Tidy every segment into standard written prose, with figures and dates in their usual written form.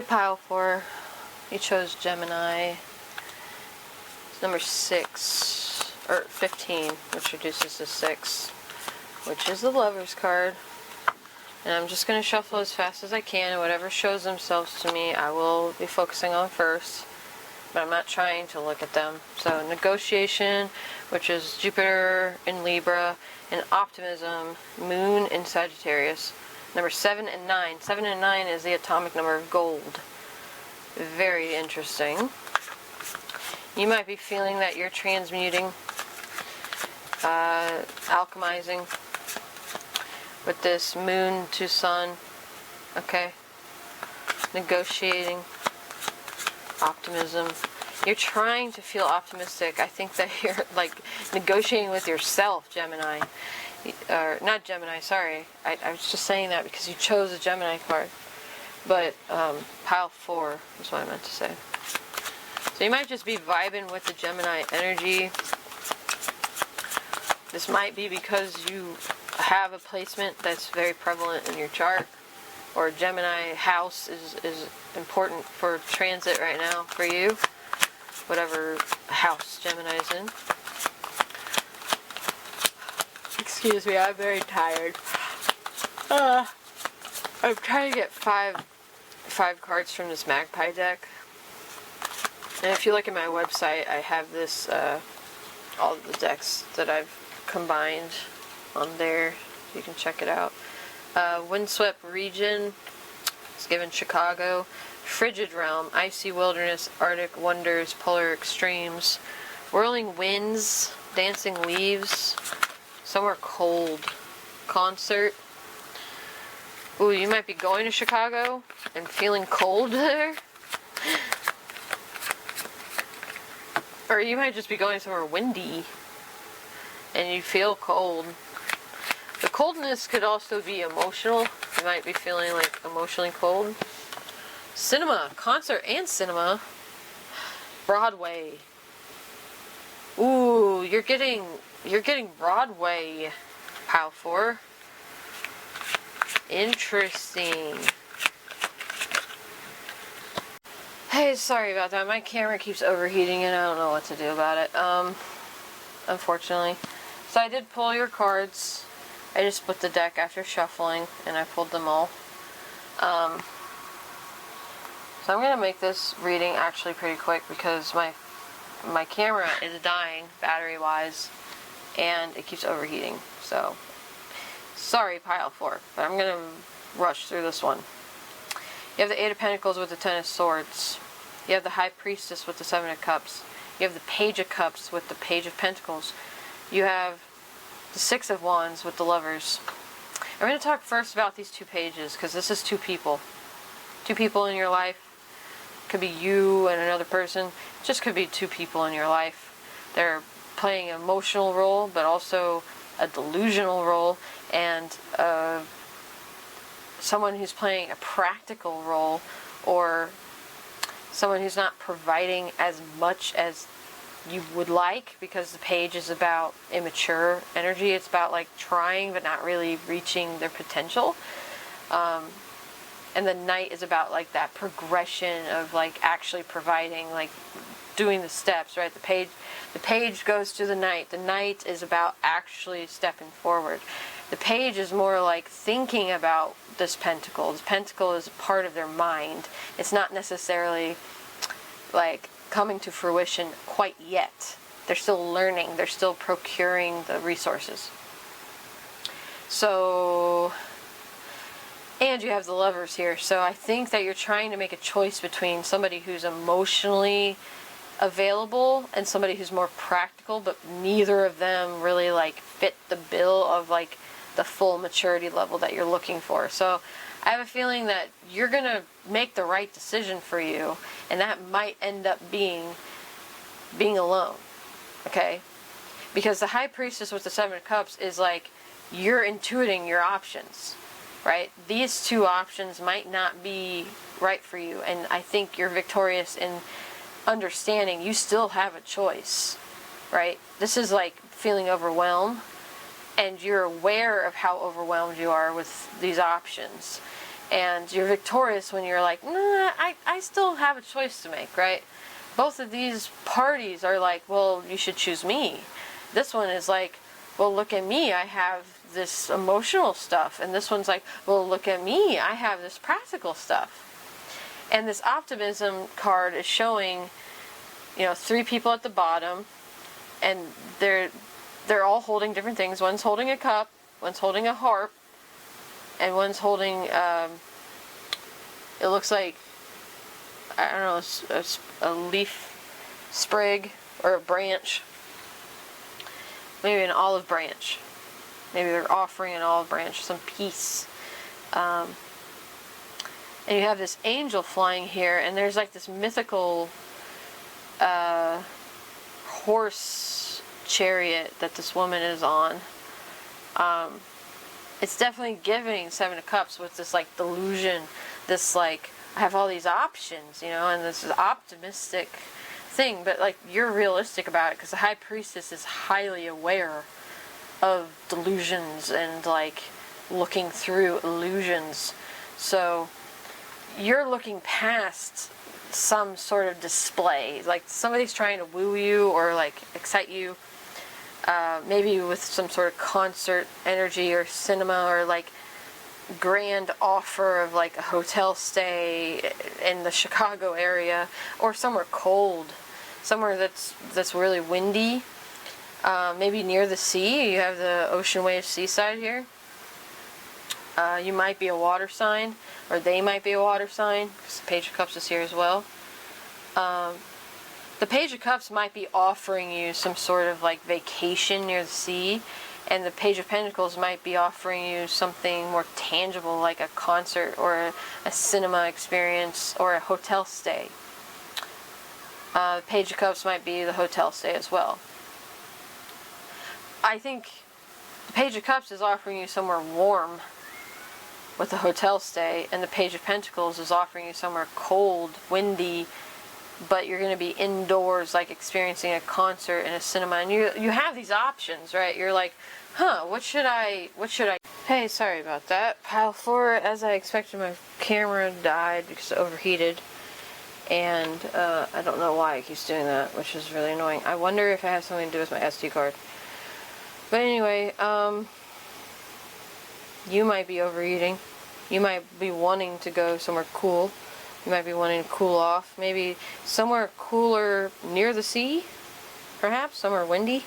Pile 4, you chose Gemini. It's number 6, or 15, which reduces to 6, which is the Lover's card. And I'm just going to shuffle as fast as I can, and whatever shows themselves to me, I will be focusing on first. But I'm not trying to look at them. So negotiation, which is Jupiter in Libra, and optimism, Moon in Sagittarius. Number 7 and 9. 7 and 9 is the atomic number of gold. Very interesting. You might be feeling that you're transmuting, alchemizing with this Moon to Sun. Okay? Negotiating. Optimism. You're trying to feel optimistic. I think that you're like negotiating with yourself, Gemini. Or not Gemini, sorry. I was just saying that because you chose a Gemini card. But pile 4 is what I meant to say. So you might just be vibing with the Gemini energy. This might be because you have a placement that's very prevalent in your chart. Or Gemini house is important for transit right now for you. Whatever house Gemini is in. Excuse me, I'm very tired. I'm trying to get five cards from this magpie deck. And if you look at my website, I have this, all of the decks that I've combined on there. You can check it out. Windswept region, it's given Chicago. Frigid realm, icy wilderness, arctic wonders, polar extremes. Whirling winds, dancing leaves, somewhere cold. Concert. Ooh, you might be going to Chicago and feeling cold there. Or you might just be going somewhere windy and you feel cold. The coldness could also be emotional. You might be feeling like emotionally cold. Cinema, concert and cinema. Broadway. Ooh, you're getting Broadway, pile 4. Interesting. Hey, sorry about that. My camera keeps overheating and I don't know what to do about it. Unfortunately. So I did pull your cards. I just split the deck after shuffling and I pulled them all. So I'm going to make this reading actually pretty quick because my camera is dying battery-wise and it keeps overheating. So, sorry pile 4, but I'm going to rush through this one. You have the 8 of Pentacles with the 10 of Swords. You have the High Priestess with the 7 of Cups. You have the Page of Cups with the Page of Pentacles. You have the 6 of Wands with the Lovers. I'm going to talk first about these 2 pages because this is 2 people. 2 people in your life. Could be you and another person. It just could be 2 people in your life. They're playing an emotional role, but also a delusional role, and someone who's playing a practical role, or someone who's not providing as much as you would like, because the page is about immature energy. It's about like trying but not really reaching their potential. And the Knight is about like that progression of like actually providing, like doing the steps, right? The page goes to the Knight. The Knight is about actually stepping forward. The Page is more like thinking about this Pentacle. This Pentacle is part of their mind. It's not necessarily like coming to fruition quite yet. They're still learning. They're still procuring the resources. So, and you have the Lovers here. So I think that you're trying to make a choice between somebody who's emotionally available and somebody who's more practical, but neither of them really like fit the bill of like the full maturity level that you're looking for. So I have a feeling that you're gonna make the right decision for you, and that might end up being alone. Okay? Because the High Priestess with the 7 of Cups is like you're intuiting your options, right? These 2 options might not be right for you, and I think you're victorious in understanding you still have a choice, right? This is like feeling overwhelmed, and you're aware of how overwhelmed you are with these options, And you're victorious when you're like, nah, I still have a choice to make, right? Both of these parties are like, well, you should choose me. This one is like, well, look at me, I have this emotional stuff. And this one's like, well, look at me, I have this practical stuff. And this optimism card is showing, you know, 3 people at the bottom, and they're all holding different things. One's holding a cup, one's holding a harp, and one's holding, it looks like, I don't know, a leaf sprig or a branch. Maybe an olive branch. Maybe they're offering an olive branch, some peace. And you have this angel flying here, and there's like this mythical horse chariot that this woman is on. It's definitely giving 7 of Cups with this like delusion, this like, I have all these options, you know, and this is optimistic thing, but like you're realistic about it, because the High Priestess is highly aware of delusions and like looking through illusions. So you're looking past some sort of display, like somebody's trying to woo you or like excite you, maybe with some sort of concert energy or cinema, or like grand offer of like a hotel stay in the Chicago area, or somewhere cold, somewhere that's really windy, maybe near the sea. You have the ocean wave seaside here. You might be a water sign, or they might be a water sign, because the Page of Cups is here as well. The Page of Cups might be offering you some sort of like vacation near the sea, and the Page of Pentacles might be offering you something more tangible, like a concert or a cinema experience or a hotel stay. The Page of Cups might be the hotel stay as well. I think the Page of Cups is offering you somewhere warm with a hotel stay, and the Page of Pentacles is offering you somewhere cold, windy, but you're going to be indoors, like experiencing a concert in a cinema, and you have these options, right? You're like, huh, what should I? Hey, sorry about that. Pile 4, as I expected, my camera died because it overheated, and I don't know why it keeps doing that, which is really annoying. I wonder if it has something to do with my SD card. But anyway, you might be overeating. You might be wanting to go somewhere cool. You might be wanting to cool off. Maybe somewhere cooler near the sea, perhaps, somewhere windy.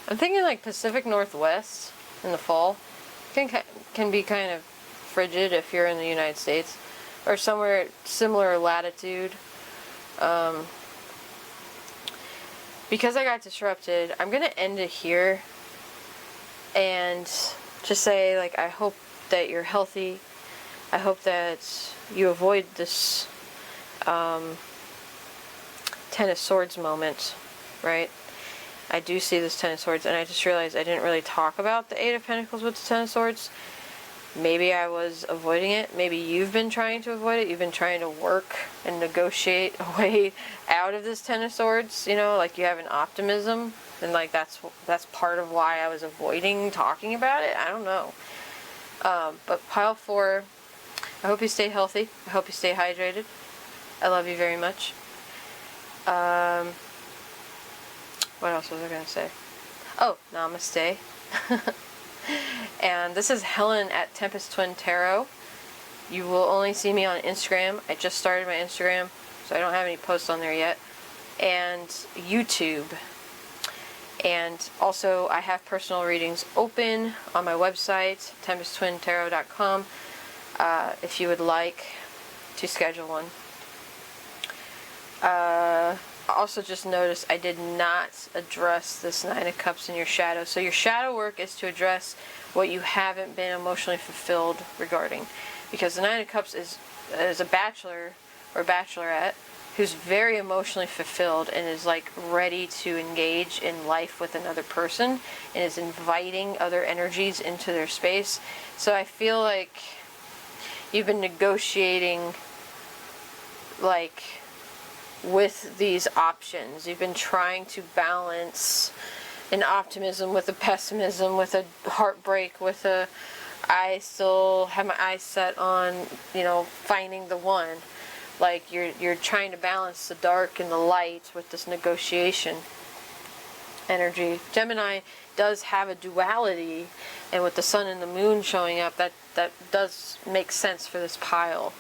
I'm thinking like Pacific Northwest in the fall. Can be kind of frigid if you're in the United States, or somewhere similar latitude. Because I got disrupted, I'm going to end it here and just say, like, I hope that you're healthy. I hope that you avoid this Ten of Swords moment, right? I do see this Ten of Swords, and I just realized I didn't really talk about the Eight of Pentacles with the Ten of Swords. Maybe I was avoiding it. Maybe you've been trying to avoid it. You've been trying to work and negotiate a way out of this Ten of Swords, you know, like you have an optimism, and like that's part of why I was avoiding talking about it. I don't know. But pile 4, I hope you stay healthy. I hope you stay hydrated. I love you very much. What else was I going to say? Oh, namaste. And this is Helen at Tempest Twin Tarot. You will only see me on Instagram. I just started my Instagram, so I don't have any posts on there yet. And YouTube. And also, I have personal readings open on my website, TempestTwinTarot.com, if you would like to schedule one. Also just noticed I did not address this Nine of Cups in your shadow. So your shadow work is to address what you haven't been emotionally fulfilled regarding. Because the Nine of Cups is a bachelor or bachelorette who's very emotionally fulfilled and is like ready to engage in life with another person and is inviting other energies into their space. So I feel like you've been negotiating like with these options. You've been trying to balance an optimism with a pessimism, with a heartbreak, with a I still have my eyes set on, you know, finding the one. Like you're trying to balance the dark and the light with this negotiation energy. Gemini does have a duality, and with the sun and the moon showing up, that does make sense for this pile.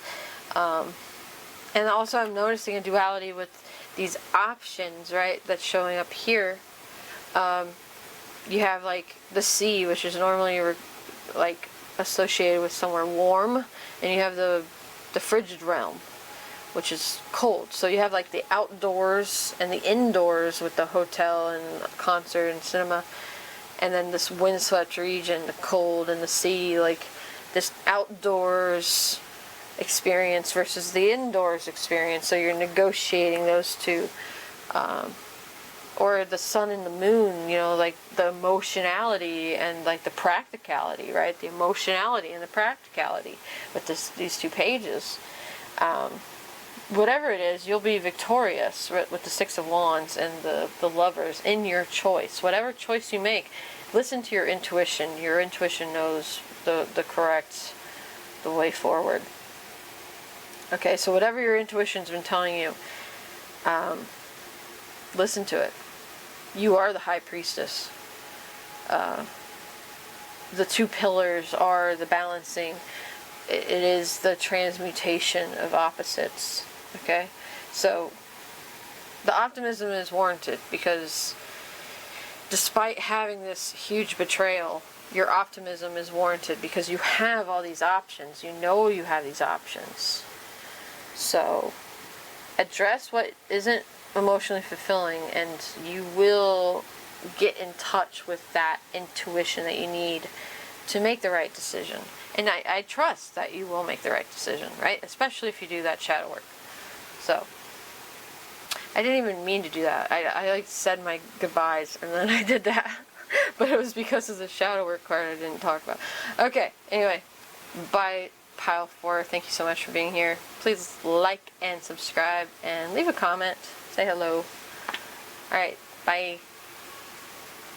And also I'm noticing a duality with these options, right, that's showing up here. You have like the sea, which is normally like associated with somewhere warm, and you have the frigid realm, which is cold. So you have like the outdoors and the indoors with the hotel and concert and cinema, and then this windswept region, the cold and the sea, like this outdoors experience versus the indoors experience. So you're negotiating those two. Or the sun and the moon, you know, like the emotionality and like the practicality, right? The emotionality and the practicality with these two pages. Whatever it is, you'll be victorious with the Six of Wands and the Lovers in your choice. Whatever choice you make, listen to your intuition. Your intuition knows the way forward. Okay, so whatever your intuition's been telling you, listen to it. You are the High Priestess. The two pillars are the balancing. It is the transmutation of opposites. Okay, so the optimism is warranted, because despite having this huge betrayal, your optimism is warranted because you have all these options. You know you have these options. So address what isn't emotionally fulfilling, and you will get in touch with that intuition that you need to make the right decision. And I trust that you will make the right decision, right? Especially if you do that shadow work. So I didn't even mean to do that. I like said my goodbyes and then I did that. But it was because of the shadow work card I didn't talk about. Okay, anyway, bye Pile 4. Thank you so much for being here. Please like and subscribe and leave a comment. Say hello. Alright, bye.